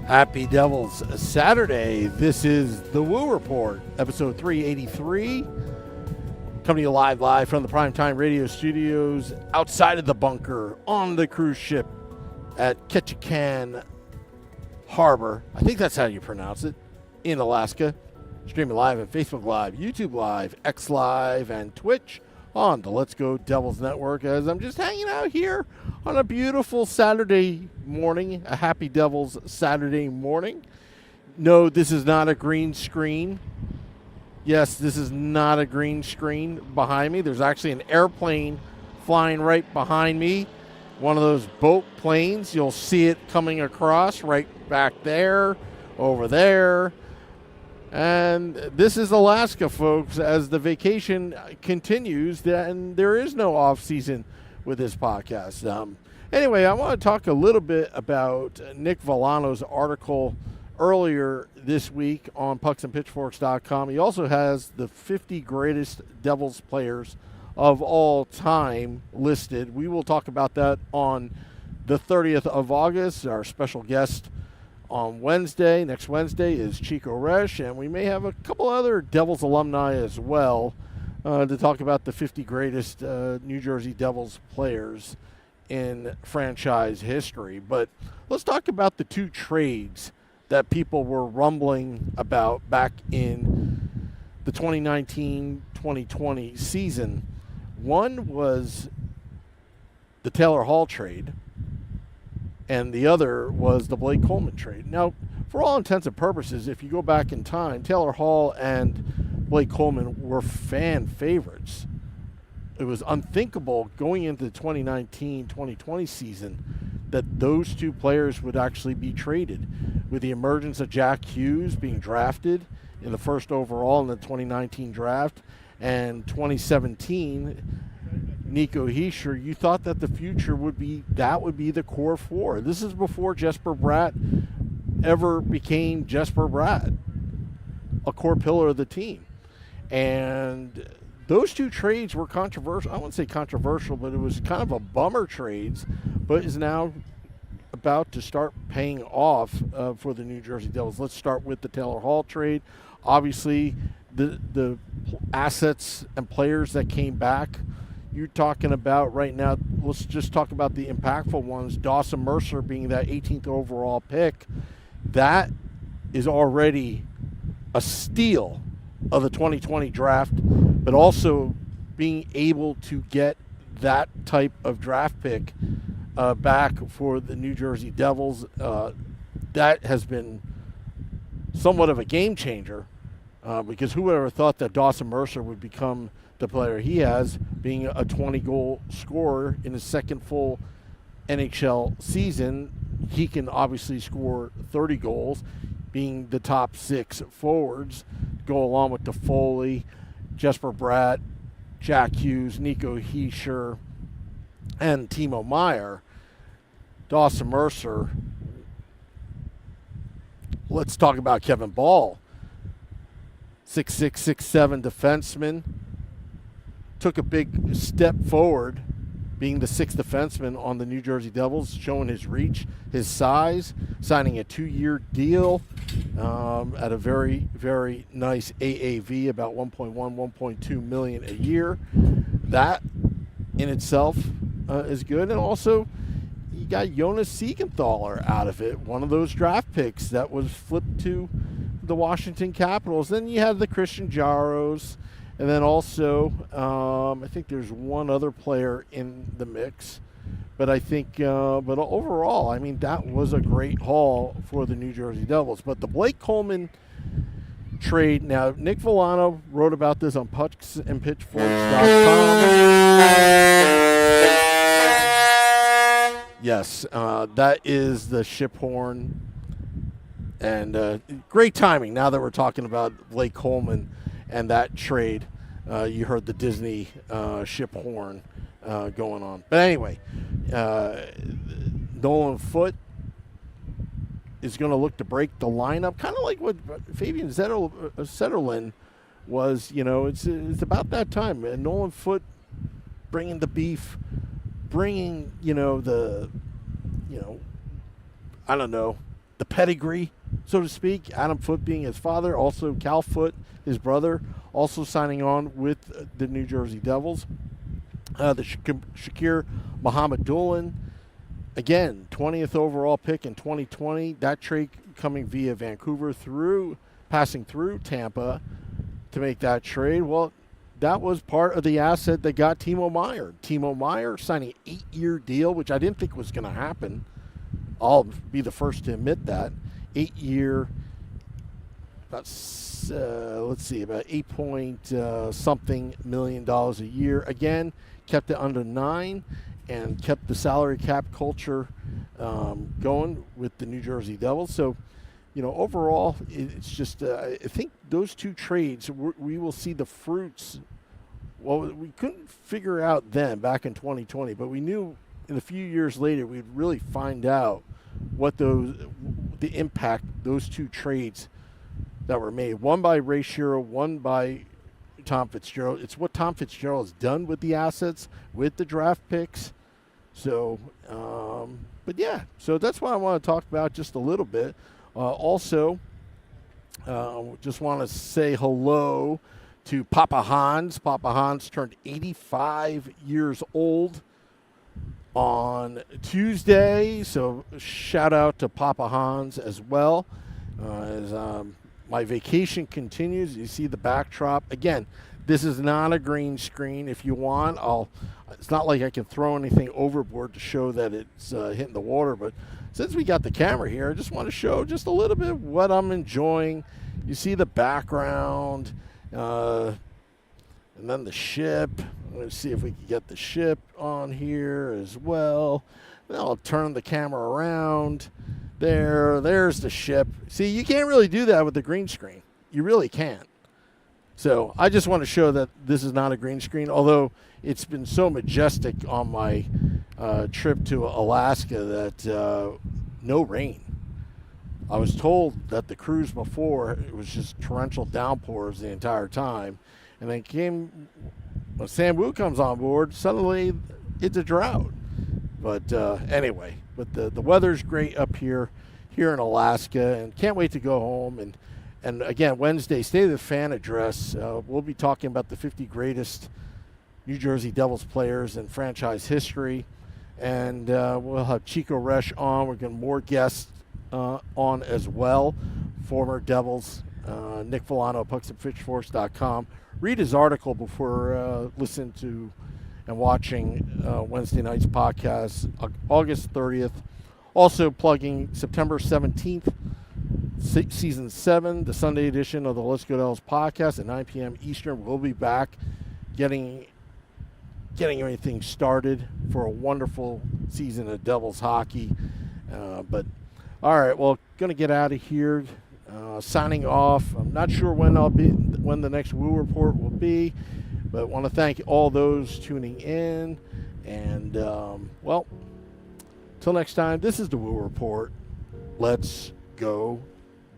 Happy Devils Saturday. This is the Woo Report, episode 383. Coming to you live from the Primetime Radio Studios outside of the bunker on the cruise ship at Ketchikan Harbor. I think that's how you pronounce it, in Alaska. Streaming live at Facebook Live, YouTube Live, X Live, and Twitch on the Let's Go Devils Network as I'm just hanging out here on a beautiful Saturday morning, a happy Devils Saturday morning. No, this is not a green screen. Yes, this is not a green screen behind me. There's actually an airplane flying right behind me. One of those boat planes. You'll see it coming across right back there, over there. And this is Alaska, folks, as the vacation continues, and there is no off-season with this podcast. Anyway, I want to talk a little bit about Nick Villano's article earlier this week on pucksandpitchforks.com. He also has the 50 greatest Devils players of all time listed. We will talk about that on the 30th of August. Our special guest on Wednesday, next Wednesday, is Chico Resch, and we may have a couple other Devils alumni as well to talk about the 50 greatest New Jersey Devils players in franchise history. But let's talk about the two trades that people were rumbling about back in the 2019-2020 season. One was the Taylor Hall trade, and the other was the Blake Coleman trade. Now, for all intents and purposes, if you go back in time, Taylor Hall and Blake Coleman were fan favorites. It was unthinkable going into the 2019-2020 season that those two players would actually be traded. With the emergence of Jack Hughes being drafted in the first overall in the 2019 draft, and 2017, Nico Hischier, you thought that the future would be the core four. This is before Jesper Bratt ever became Jesper Bratt, a core pillar of the team. And those two trades were controversial. I wouldn't say controversial, but it was kind of a bummer trades, but is now about to start paying off for the New Jersey Devils. Let's start with the Taylor Hall trade. Obviously, the assets and players that came back, you're talking about right now, let's just talk about the impactful ones. Dawson Mercer being that 18th overall pick. That is already a steal of the 2020 draft, but also being able to get that type of draft pick back for the New Jersey Devils, that has been somewhat of a game changer because who would ever thought that Dawson Mercer would become the player he has, being a 20-goal scorer in his second full NHL season. He can obviously score 30 goals, being the top six forwards, go along with Toffoli, Jesper Bratt, Jack Hughes, Nico Hischier, and Timo Meier. Dawson Mercer. Let's talk about Kevin Ball. 6'6", 6'7" defenseman. Took a big step forward, being the sixth defenseman on the New Jersey Devils, showing his reach, his size, signing a 2-year deal at a very, very nice AAV, about 1.1, 1.2 million a year. That in itself is good. And also, you got Jonas Siegenthaler out of it, one of those draft picks that was flipped to the Washington Capitals. Then you had the Christian Jaros. And then also, I think there's one other player in the mix. But I think, but overall, I mean, that was a great haul for the New Jersey Devils. But the Blake Coleman trade, now, Nick Villano wrote about this on pucksandpitchforks.com. Yes, that is the ship horn. And great timing now that we're talking about Blake Coleman and that trade. You heard the Disney ship horn going on. But anyway, Nolan Foote is going to look to break the lineup, kind of like what Fabian Zetterlund was. You know, it's about that time. And Nolan Foote bringing the beef, bringing, I don't know, the pedigree, so to speak. Adam Foote being his father, also Cal Foote, his brother, also signing on with the New Jersey Devils. The Shakir Muhammadulin, again, 20th overall pick in 2020. That trade coming via Vancouver passing through Tampa to make that trade. Well, that was part of the asset that got Timo Meier. Timo Meier signing an 8-year deal, which I didn't think was going to happen. I'll be the first to admit that. 8-year, about 8 million a year. Again, kept it under 9 and kept the salary cap culture going with the New Jersey Devils. So, overall, it's just, I think those two trades, we will see the fruits. Well, we couldn't figure out then back in 2020, but we knew in a few years later we'd really find out what the impact those two trades that were made. One by Ray Shero, one by Tom Fitzgerald. It's what Tom Fitzgerald has done with the assets, with the draft picks. So, but yeah, so that's what I want to talk about just a little bit. Also, just want to say hello to Papa Hans. Papa Hans turned 85 years old on Tuesday, so shout out to Papa Hans as well. As my vacation continues, you see the backdrop. Again, this is not a green screen. If you want, it's not like I can throw anything overboard to show that it's hitting the water, but since we got the camera here, I just want to show just a little bit of what I'm enjoying. You see the background, and then the ship. Let's see if we can get the ship on here as well. Then I'll turn the camera around. There's the ship. See, you can't really do that with the green screen. You really can't. So I just want to show that this is not a green screen, although it's been so majestic on my trip to Alaska that no rain. I was told that the cruise before, it was just torrential downpours the entire time. And then when Sam Wu comes on board, suddenly it's a drought. But anyway, but the weather's great up here in Alaska, and can't wait to go home. And again, Wednesday, State of the Fan address, we'll be talking about the 50 greatest New Jersey Devils players in franchise history. And we'll have Chico Resch on. We're getting more guests on as well. Former Devils, Nick Villano, pucksandpitchforks.com. Read his article before listening to and watching Wednesday night's podcast, August 30th. Also plugging September 17th, Season 7, the Sunday edition of the Let's Go Devils podcast at 9 p.m. Eastern. We'll be back getting everything started for a wonderful season of Devils hockey. But all right, well, going to get out of here. Signing off. I'm not sure when the next Woo Report will be, but want to thank all those tuning in. And well, till next time, this is the Woo Report. Let's go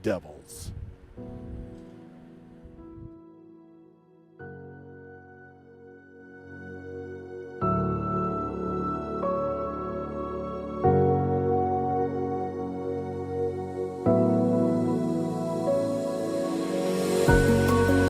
Devils.